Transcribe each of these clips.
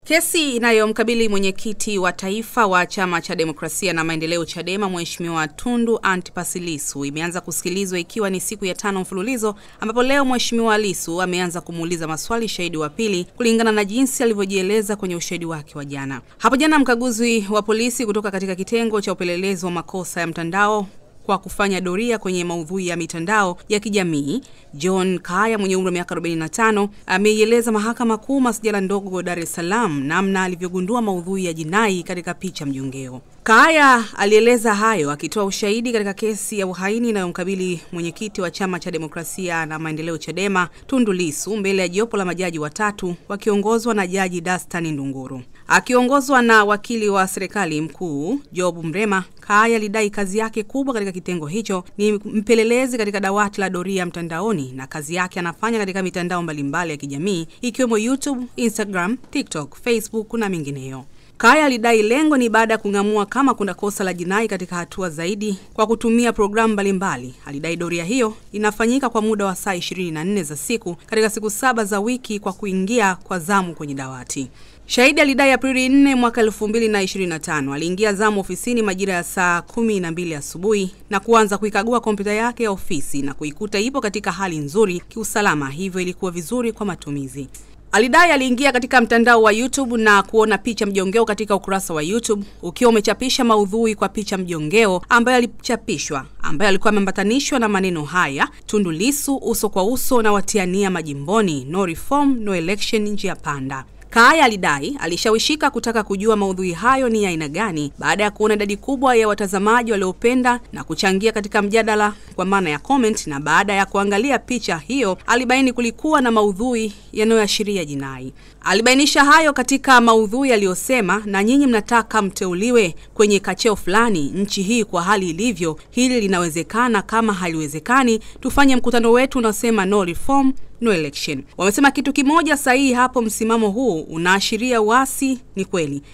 Kesi inayomkabili mwenyekiti wa taifa wa Chama cha Demokrasia na Maendeleo Chadema Mheshimiwa Tundu Antipas Lissu imeanza kusikilizwa ikiwa ni siku ya 5 mfululizo, ambapo leo Mheshimiwa Lissu ameanza kumuuliza maswali shahidi wa pili kulingana na jinsi alivyojieleza kwenye ushahidi wake wa jana. Hapo jana mkaguzi wa polisi kutoka katika kitengo cha upelelezi wa makosa ya mtandao kwa kufanya doria kwenye maudhui ya mitandao ya kijamii, John Kaya mwenye umri wa miaka 45 ameieleza Mahakama Kuu Masjala ndogo Dar es Salaam namna alivyogundua maudhui ya jinai katika picha mjongeo. Kaya alieleza hayo akitoa ushahidi katika kesi ya uhaini inayomkabili mwenyekiti wa Chama cha Demokrasia na Maendeleo Chadema Tundu Lissu mbele ya jopo la majaji watatu wakiongozwa na Jaji Dastan Ndunguru. Akiongozwa na wakili wa serikali mkuu Job Mrema, Kaya alidai kazi yake kubwa katika kitengo hicho ni mpelelezi katika dawati la doria mtandaoni, na kazi yake anafanya katika mitandao mbalimbali ya kijamii ikiwemo YouTube, Instagram, TikTok, Facebook na mingineyo. Kaya alidai lengo ni baada ya kung'amua kama kuna kosa la jinai katika hatua zaidi kwa kutumia programu mbalimbali. Alidai doria hiyo inafanyika kwa muda wa saa 24 za siku katika siku 7 za wiki kwa kuingia kwa zamu kwenye dawati. Shahidi alidai Aprili 4 mwaka 2025 aliingia zamu ofisini majira ya saa 12 asubuhi na kuanza kuikagua kompyuta yake ya ofisi na kuikuta ipo katika hali nzuri kiusalama, hivyo ilikuwa vizuri kwa matumizi. Alidai aliingia katika mtandao wa YouTube na kuona picha mjongeo katika ukurasa wa YouTube ukiwa umechapisha maudhui kwa picha mjongeo ambayo alikuwa ameambatanishwa na maneno haya: Tundu Lissu uso kwa uso na watiania majimboni, no reform no election, njia panda. Kaya alidai alishawishika kutaka kujua maudhui hayo ni ya aina gani baada ya kuona idadi kubwa ya watazamaji waliopenda na kuchangia katika mjadala kwa maana ya comment, na baada ya kuangalia picha hiyo alibaini kulikuwa na maudhui yanayoashiria jinai. Alibainisha hayo katika maudhui aliyosema, na nyinyi mnataka mteuliwe kwenye kacheo fulani nchi hii kwa hali ilivyo, hili linawezekana, kama haliwezekani tufanye mkutano wetu unasema no reform no election. Wamesema kitu kimoja sahihi hapo, msimamo huu unaashiria uasi.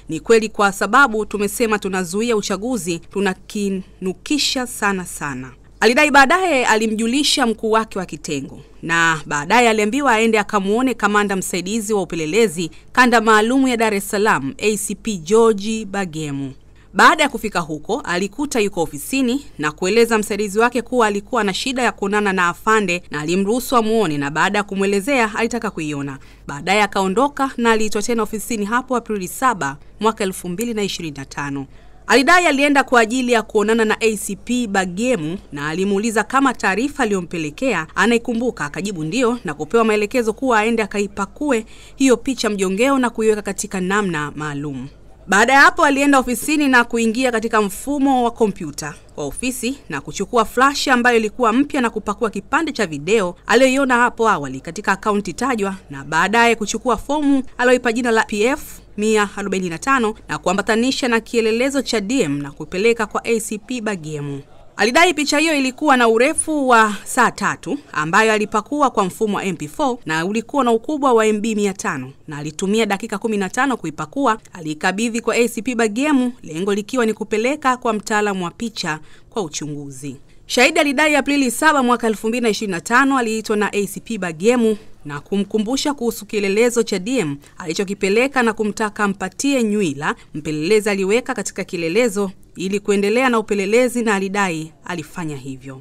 Ni kweli kwa sababu tumesema tunazuia uchaguzi, tunakinukisha sana. Alidai baadaye alimjulisha mkuu wake wa kitengo, na baadaye aliambiwa aende akamuone kamanda msaidizi wa upelelezi kanda maalumu ya Dar es Salaam ACP George Bagemu. Baada ya kufika huko alikuta yuko ofisini na kueleza msaidizi wake kuwa alikuwa na shida ya kuonana na afande na alimruhusu amuone, na baada ya kumwelezea alitaka kuiona. Baadaye akaondoka na aliitwa tena ofisini hapo Aprili 7 mwaka 2025. Alidai alienda kwa ajili ya kuonana na ACP Bagemu na alimuuliza kama taarifa aliyompelekea anaikumbuka. Akajibu ndio na kupewa maelekezo kuwa aende akaipakue hiyo picha mjongeo na kuiweka katika namna maalum. Baada ya hapo alienda ofisini na kuingia katika mfumo wa kompyuta wa ofisi na kuchukua flash ambayo ilikuwa mpya na kupakua kipande cha video aliyoiona hapo awali katika akaunti tajwa, na baadaye kuchukua fomu aliyoipa jina la PF 145 na kuambatanisha na kielelezo cha DM na kupeleka kwa ACP Bagemu. Alidai picha hiyo ilikuwa na urefu wa saa 3 ambayo alipakua kwa mfumo wa MP4 na ulikuwa na ukubwa wa MB 500 na alitumia dakika 15 kuipakua. Alikabidhi kwa ACP Bagemu, lengo likiwa ni kupeleka kwa mtaalamu wa picha kwa uchunguzi. Shahidi alidai Aprili 7 mwaka 2025 aliitwa na ACP Bagemu na kumkumbusha kuhusu kielelezo cha DM alichokipeleka na kumtaka ampatie nywila. Mpelelezi aliweka katika kielelezo ili kuendelea na upelelezi na alidai alifanya hivyo.